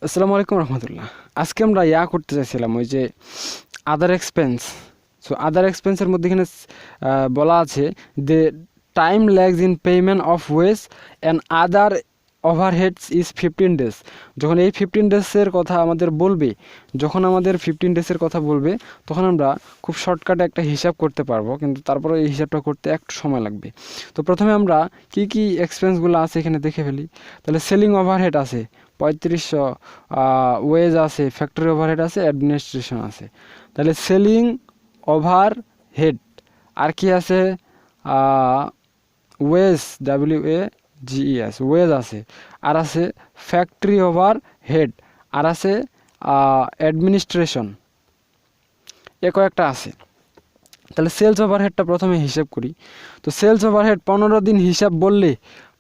আসসালামু আলাইকুম রহমতুল্লাহ। আজকে আমরা করতে চাইছিলাম ওই যে আদার এক্সপেন্স। সো আদার এক্সপেন্সের মধ্যে এখানে বলা আছে যে time lags in payment of wage and other overheads is 15 days. যখন এই 15 ডেজের কথা আমাদের বলবে, যখন আমাদের 15 ডেজের কথা বলবে তখন আমরা খুব শর্টকাটে একটা হিসাব করতে পারবো, কিন্তু তারপরে এই হিসাবটা করতে একটু সময় লাগবে। তো প্রথমে আমরা কি কি এক্সপেন্সগুলো আছে এখানে দেখে ফেলি। তাহলে সেলিং ওভারহেড আছে 3500, ওয়েজ আছে, ফ্যাক্টরি ওভারহেড আছে, অ্যাডমিনিস্ট্রেশন আছে। তাহলে সেলিং ওভারহেড আর কি আছে, ওয়েজ, WAGES, ওয়েজ আছে, আর আছে ফ্যাক্টরি ওভারহেড, আর আছে অ্যাডমিনিস্ট্রেশন, এ কয়েকটা আছে। তাহলে সেলস ওভারহেডটা প্রথমে হিসাব করি। তো সেলস ওভারহেড 15 দিন হিসাব বললে,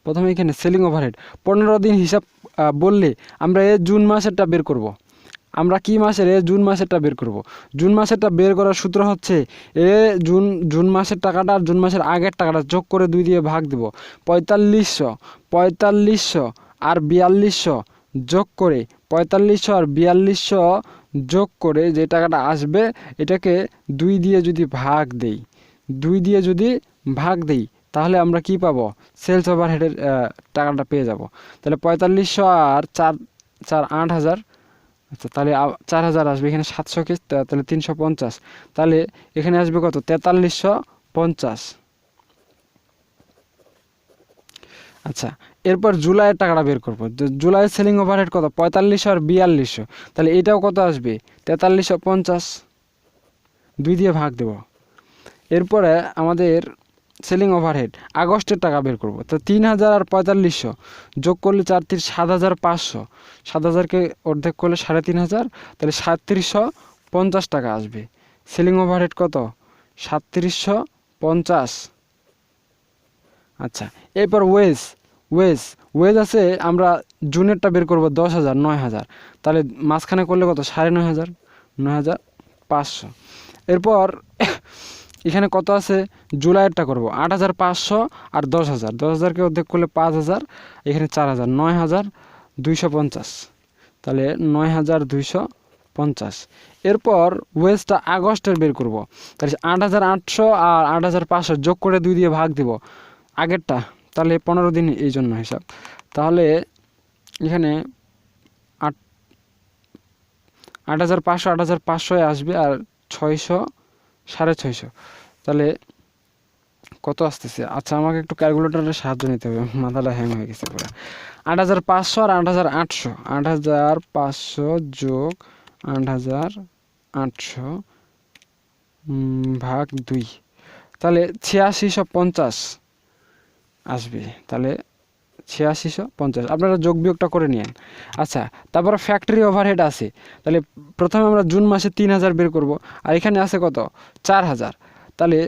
প্রথমে এখানে সেলিং ওভারহেড 15 দিন হিসাব বললে আমরা জুন মাসেরটা বের করব। আমরা কি মাসের জুন মাসেরটা বের করব। জুন মাসেরটা বের করার সূত্র হচ্ছে জুন মাসের টাকাটা আর জুন মাসের আগের টাকাটা যোগ করে 2 দিয়ে ভাগ দেব। 4500 আর 4200 যোগ করে, 4500 আর 4200 যোগ করে যে টাকাটা আসবে এটাকে 2 দিয়ে যদি ভাগ দেই তাহলে আমরা কি পাবো, সেলস ওভারহেডের টাকাটা পেয়ে যাব। তাহলে 4500 আর 4 8000, আচ্ছা তাহলে 4000 আসবে, এখানে 700 কে তাহলে 350, তাহলে এখানে আসবে কত, 4350। আচ্ছা, এরপর জুলাইয়ের টাকাটা বের করবো। জুলাইয়ের সেলিং ওভারহেড কত, 4500 আর 4200, তাহলে এটাও কত আসবে, 4350, 2 দিয়ে ভাগ দেব। এরপরে আমাদের সেলিং ওভারহেড আগস্টের টাকা বের করব। তো 3000 আর 4500 যোগ করলে 4 3 7500, 7000কে অর্ধেক করলে 3500, তাহলে 3750 টাকা আসবে। সেলিং ওভারহেড কত, 3750। আচ্ছা, এরপর ওয়েজ আছে, আমরা জুনেরটা বের করব 10,000 9000, তাহলে মাঝখানে করলে কত, 9500, 9500। এরপর এখানে কত আছে, জুলাইয়েরটা করব 8500 আর 10,000, 10,000কে অর্ধেক করলে 5000, এখানে 4000, 9250, তাহলে 9250। এরপর ওয়েজটা আগস্টের বের করব, তাহলে 8800 আর 8500 যোগ করে 2 দিয়ে ভাগ দিব আগেরটা, তাহলে 15 দিন এই জন্য হিসাব। তাহলে এখানে 8500 8500 আসবে, আর 600 650, তাহলে কত আসতেছে। আচ্ছা, আমাকে একটু ক্যালকুলেটরের সাহায্য নিতে হবে, মাথাটা হ্যাং হয়ে গেছে পুরো। 8500 আর 8800, 8500 যোগ 8800 ভাগ 2, তাহলে 8650 আসবে। তাহলে 8650, আপনারা যোগ বিয়োগটা করে নিন। আচ্ছা, তারপরে ফ্যাক্টরি ওভারহেড আছে, তাহলে প্রথমে আমরা জুন মাসে 3000 বের করব, আর এখানে আছে কত, 4000, তাহলে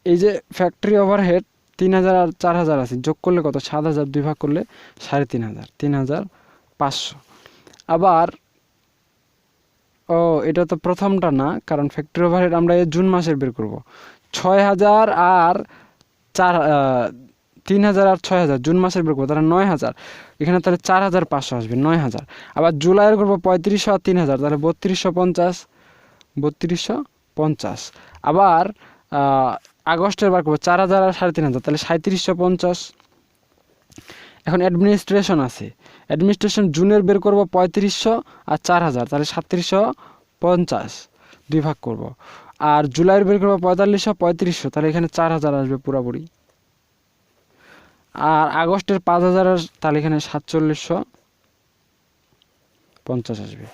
এই যে ফ্যাক্টরি ওভারহেড 3000 আর 4000 আছে, যোগ করলে কত, 7000, 2 ভাগ করলে 3500, 3500। আবার এটা তো প্রথমটা না, কারণ ফ্যাক্টরি ওভারহেড আমরা এই জুন মাসের বের করব। 6000 আর 3000 আর 6000 জুন মাসের বের করবো, তাহলে 9000, এখানে তাহলে 4500 আসবে, 9000। আবার জুলাইয়ের করবো 3500 আর 3000, তাহলে 3250, 3250। আবার আগস্টের বার করবো 4000 আর 3500, তাহলে 3750। এখন অ্যাডমিনিস্ট্রেশন আছে, অ্যাডমিনিস্ট্রেশন জুনের বের করবো 3500 আর 4000, তাহলে 3750, 2 ভাগ করব। আর জুলাইয়ের বের করবো 4500 3500, তাহলে এখানে 4000 আসবে পুরোপুরি। আর আগস্টের 5000, তাহলে এখানে 4750 আসবে।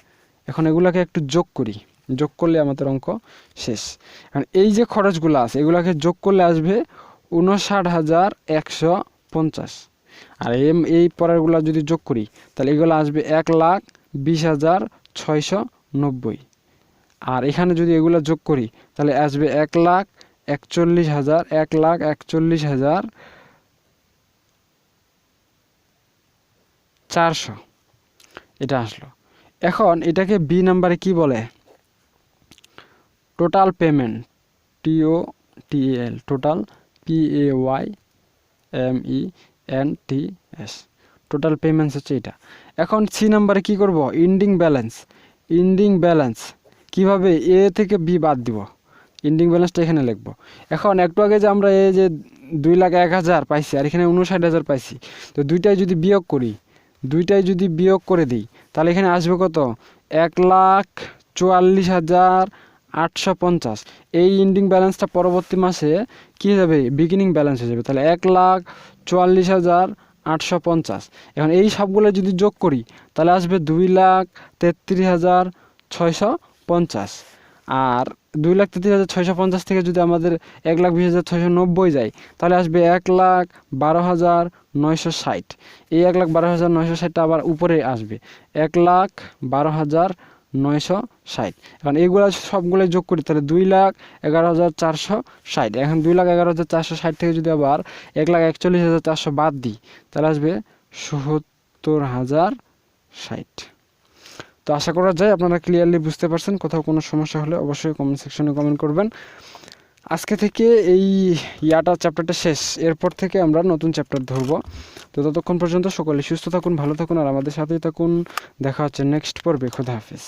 এখন এগুলাকে একটু যোগ করি, যোগ করলে আমাদের অঙ্ক শেষ। এখন এই যে খরচগুলো আছে এগুলাকে যোগ করলে আসবে 59150। আর এই পরেরগুলো যদি যোগ করি তাহলে এগুলো আসবে 1,20,690। আর এখানে যদি এগুলো যোগ করি তাহলে আসবে 1,41,000, 1,41,400, এটা আসলো। এখন এটাকে বি নাম্বারে কি বলে, total payment, TOTAL, total, PAYMENTS, total payments হচ্ছে এটা। এখন সি নাম্বারে কি করব, ইন্ডিং ব্যালেন্স কিভাবে এ থেকে বি বাদ দিব, ইন্ডিং ব্যালেন্সটা এখানে লিখব। এখন একটু আগে যে আমরা এই যে 2,01,000 পাইছি আর এখানে 59,000 পাইছি, তো দুইটাই যদি বিয়োগ করে দিই তাহলে এখানে আসবে কত, 1,44,850। এই ইন্ডিং ব্যালেন্সটা পরবর্তী মাসে কী হয়ে যাবে, বিগিনিং ব্যালেন্স হয়ে যাবে। তাহলে 1,44,850। এখন এই সবগুলো যদি যোগ করি তাহলে আসবে 2,33,650। আর 2,33,650 থেকে যদি আমাদের 1,20,690 যায় তাহলে আসবে 1,12,960। এই 1,12,960টা আবার উপরে আসবে 1,12,960। এখন এইগুলো সবগুলো যোগ করি তাহলে 2,11,460। এখন 2,11,460 থেকে যদি আবার 1,41,400 বাদ দিই তাহলে আসবে 70,060। তো আশা করা যায় আপনারা ক্লিয়ারলি বুঝতে পারছেন। কোথাও কোনো সমস্যা হলে অবশ্যই কমেন্ট সেকশনে কমেন্ট করবেন। আজকে থেকে এই চ্যাপ্টারটা শেষ, এরপর থেকে আমরা নতুন চ্যাপ্টার ধরবো। তো ততক্ষণ পর্যন্ত সকলে সুস্থ থাকুন, ভালো থাকুন আর আমাদের সাথেই থাকুন। দেখা হচ্ছে নেক্সট পর্বে। খোদা হাফেজ।